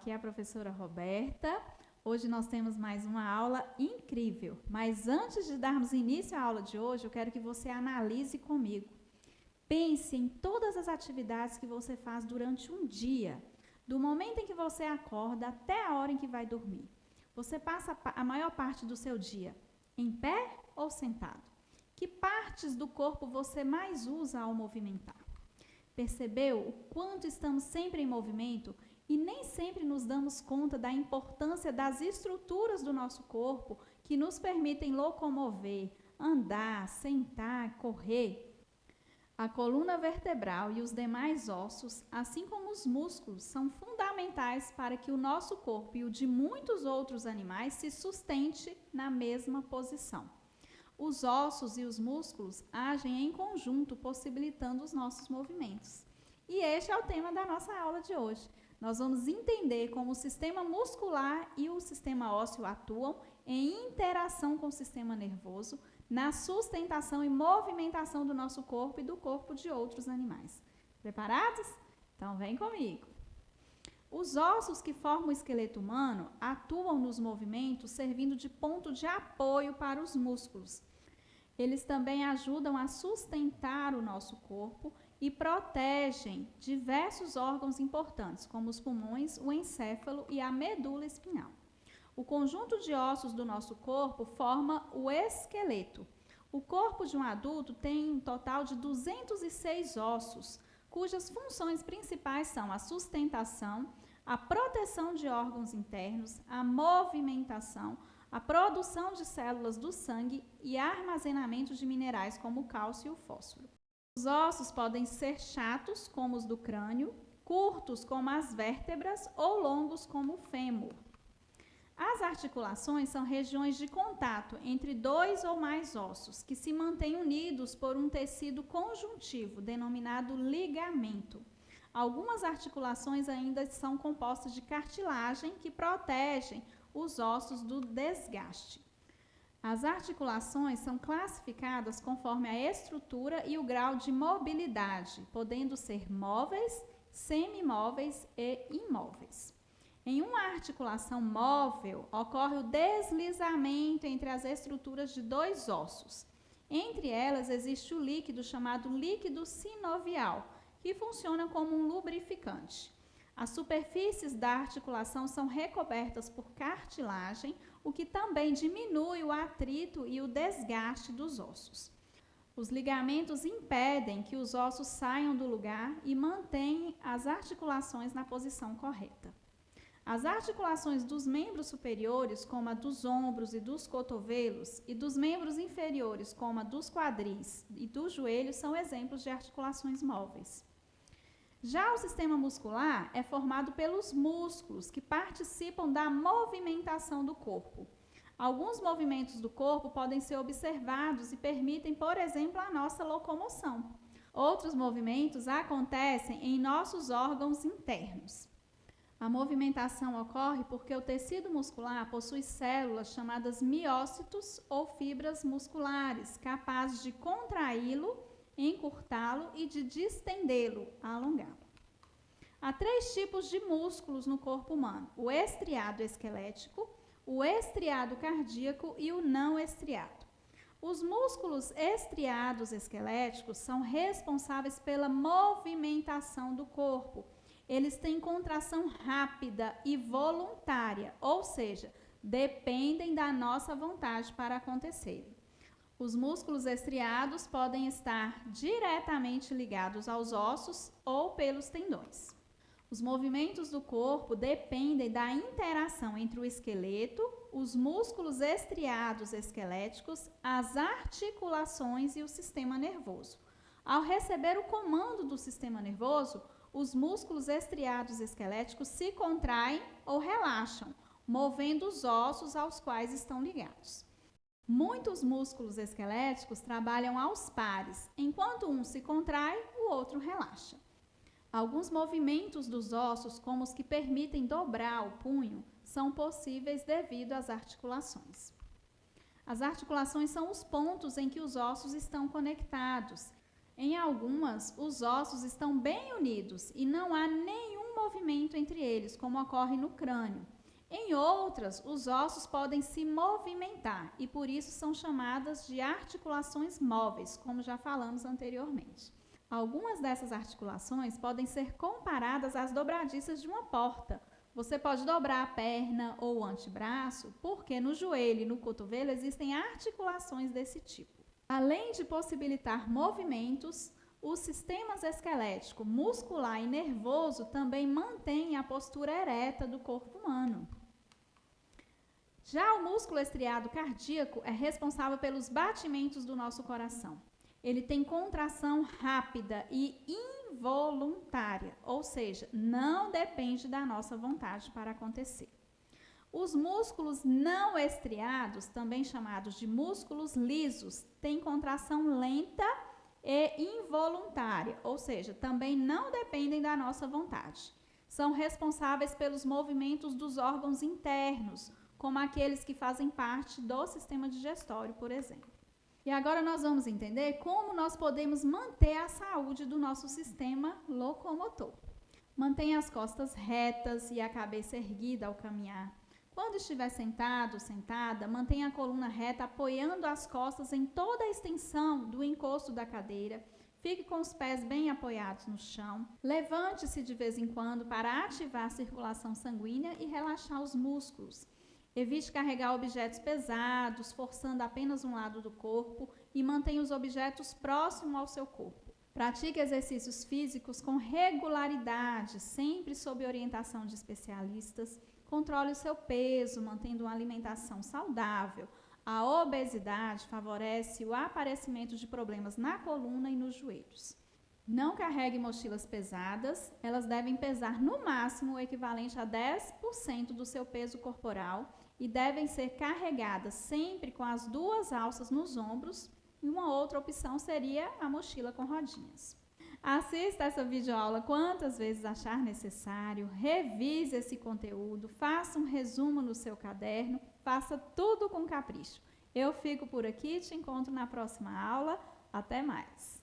aqui é a professora Roberta. Hoje nós temos mais uma aula incrível, mas antes de darmos início à aula de hoje, eu quero que você analise comigo. Pense em todas as atividades que você faz durante um dia, do momento em que você acorda até a hora em que vai dormir. Você passa a maior parte do seu dia em pé ou sentado? Que partes do corpo você mais usa ao movimentar? Percebeu o quanto estamos sempre em movimento e nem sempre nos damos conta da importância das estruturas do nosso corpo que nos permitem locomover, andar, sentar, correr? A coluna vertebral e os demais ossos, assim como os músculos, são fundamentais para que o nosso corpo e o de muitos outros animais se sustente na mesma posição. Os ossos e os músculos agem em conjunto, possibilitando os nossos movimentos. E este é o tema da nossa aula de hoje. Nós vamos entender como o sistema muscular e o sistema ósseo atuam em interação com o sistema nervoso, na sustentação e movimentação do nosso corpo e do corpo de outros animais. Preparados? Então vem comigo. Os ossos que formam o esqueleto humano atuam nos movimentos servindo de ponto de apoio para os músculos. Eles também ajudam a sustentar o nosso corpo e protegem diversos órgãos importantes, como os pulmões, o encéfalo e a medula espinhal. O conjunto de ossos do nosso corpo forma o esqueleto. O corpo de um adulto tem um total de 206 ossos, cujas funções principais são a sustentação, a proteção de órgãos internos, a movimentação, a produção de células do sangue e armazenamento de minerais como o cálcio e o fósforo. Os ossos podem ser chatos, como os do crânio, curtos, como as vértebras, ou longos, como o fêmur. As articulações são regiões de contato entre dois ou mais ossos, que se mantêm unidos por um tecido conjuntivo, denominado ligamento. Algumas articulações ainda são compostas de cartilagem, que protegem os ossos do desgaste. As articulações são classificadas conforme a estrutura e o grau de mobilidade, podendo ser móveis, semimóveis e imóveis. Em uma articulação móvel, ocorre o deslizamento entre as estruturas de dois ossos. Entre elas existe o líquido chamado líquido sinovial, que funciona como um lubrificante. As superfícies da articulação são recobertas por cartilagem, o que também diminui o atrito e o desgaste dos ossos. Os ligamentos impedem que os ossos saiam do lugar e mantêm as articulações na posição correta. As articulações dos membros superiores, como a dos ombros e dos cotovelos, e dos membros inferiores, como a dos quadris e dos joelhos, são exemplos de articulações móveis. Já o sistema muscular é formado pelos músculos, que participam da movimentação do corpo. Alguns movimentos do corpo podem ser observados e permitem, por exemplo, a nossa locomoção. Outros movimentos acontecem em nossos órgãos internos. A movimentação ocorre porque o tecido muscular possui células chamadas miócitos ou fibras musculares, capazes de contraí-lo, encurtá-lo e de distendê-lo, alongá-lo. Há 3 tipos de músculos no corpo humano: o estriado esquelético, o estriado cardíaco e o não estriado. Os músculos estriados esqueléticos são responsáveis pela movimentação do corpo. Eles têm contração rápida e voluntária, ou seja, dependem da nossa vontade para acontecerem. Os músculos estriados podem estar diretamente ligados aos ossos ou pelos tendões. Os movimentos do corpo dependem da interação entre o esqueleto, os músculos estriados esqueléticos, as articulações e o sistema nervoso. Ao receber o comando do sistema nervoso, os músculos estriados esqueléticos se contraem ou relaxam, movendo os ossos aos quais estão ligados. Muitos músculos esqueléticos trabalham aos pares, enquanto um se contrai, o outro relaxa. Alguns movimentos dos ossos, como os que permitem dobrar o punho, são possíveis devido às articulações. As articulações são os pontos em que os ossos estão conectados. Em algumas, os ossos estão bem unidos e não há nenhum movimento entre eles, como ocorre no crânio. Em outras, os ossos podem se movimentar e por isso são chamadas de articulações móveis, como já falamos anteriormente. Algumas dessas articulações podem ser comparadas às dobradiças de uma porta. Você pode dobrar a perna ou o antebraço, porque no joelho e no cotovelo existem articulações desse tipo. Além de possibilitar movimentos, os sistemas esquelético, muscular e nervoso também mantêm a postura ereta do corpo humano. Já o músculo estriado cardíaco é responsável pelos batimentos do nosso coração. Ele tem contração rápida e involuntária, ou seja, não depende da nossa vontade para acontecer. Os músculos não estriados, também chamados de músculos lisos, têm contração lenta e involuntária, ou seja, também não dependem da nossa vontade. São responsáveis pelos movimentos dos órgãos internos, como aqueles que fazem parte do sistema digestório, por exemplo. E agora nós vamos entender como nós podemos manter a saúde do nosso sistema locomotor. Mantenha as costas retas e a cabeça erguida ao caminhar. Quando estiver sentado ou sentada, mantenha a coluna reta apoiando as costas em toda a extensão do encosto da cadeira. Fique com os pés bem apoiados no chão. Levante-se de vez em quando para ativar a circulação sanguínea e relaxar os músculos. Evite carregar objetos pesados, forçando apenas um lado do corpo e mantenha os objetos próximos ao seu corpo. Pratique exercícios físicos com regularidade, sempre sob orientação de especialistas. Controle o seu peso, mantendo uma alimentação saudável. A obesidade favorece o aparecimento de problemas na coluna e nos joelhos. Não carregue mochilas pesadas, elas devem pesar no máximo o equivalente a 10% do seu peso corporal e devem ser carregadas sempre com as duas alças nos ombros, e uma outra opção seria a mochila com rodinhas. Assista essa videoaula quantas vezes achar necessário, revise esse conteúdo, faça um resumo no seu caderno, faça tudo com capricho. Eu fico por aqui, te encontro na próxima aula. Até mais!